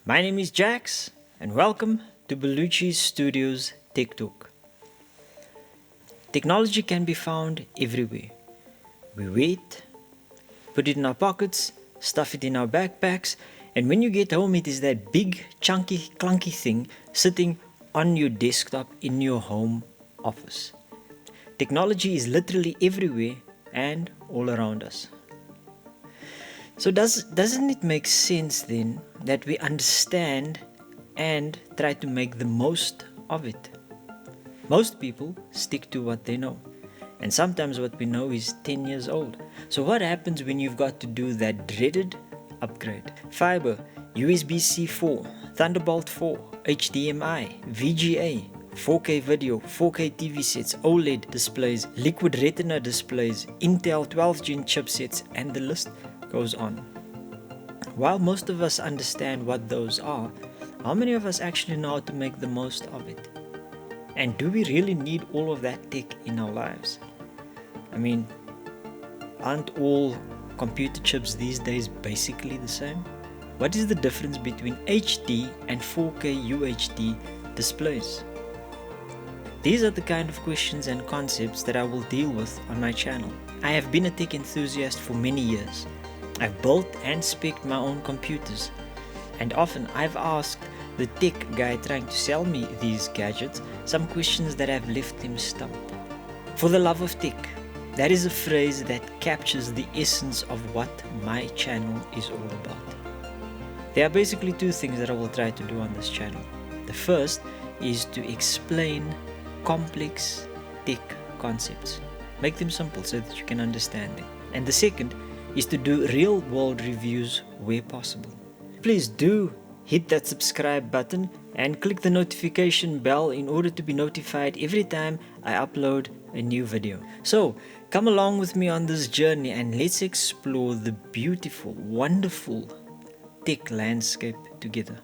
My name is Jax, and welcome to Bellucci Studioz Tech Talk. Technology can be found everywhere. We wear it, put it in our pockets, stuff it in our backpacks, and when you get home, it is that big, chunky, clunky thing sitting on your desktop in your home office. Technology is literally everywhere and all around us. So doesn't it make sense then that we understand and try to make the most of it? Most people stick to what they know. And sometimes what we know is 10 years old. So what happens when you've got to do that dreaded upgrade? Fiber, USB-C 4, Thunderbolt 4, HDMI, VGA, 4K video, 4K TV sets, OLED displays, liquid retina displays, Intel 12-gen chipsets, and the list goes on. While most of us understand what those are, how many of us actually know how to make the most of it? And do we really need all of that tech in our lives? I mean, aren't all computer chips these days basically the same? What is the difference between HD and 4K UHD displays? These are the kind of questions and concepts that I will deal with on my channel. I have been a tech enthusiast for many years. I've built and spec'd my own computers, and often I've asked the tech guy trying to sell me these gadgets some questions that have left him stumped. For the love of tech, that is a phrase that captures the essence of what my channel is all about. There are basically two things that I will try to do on this channel. The first is to explain complex tech concepts, make them simple so that you can understand them. And the second is to do real-world reviews where possible. Please do hit that subscribe button and click the notification bell in order to be notified every time I upload a new video. So come along with me on this journey and let's explore the beautiful, wonderful tech landscape together.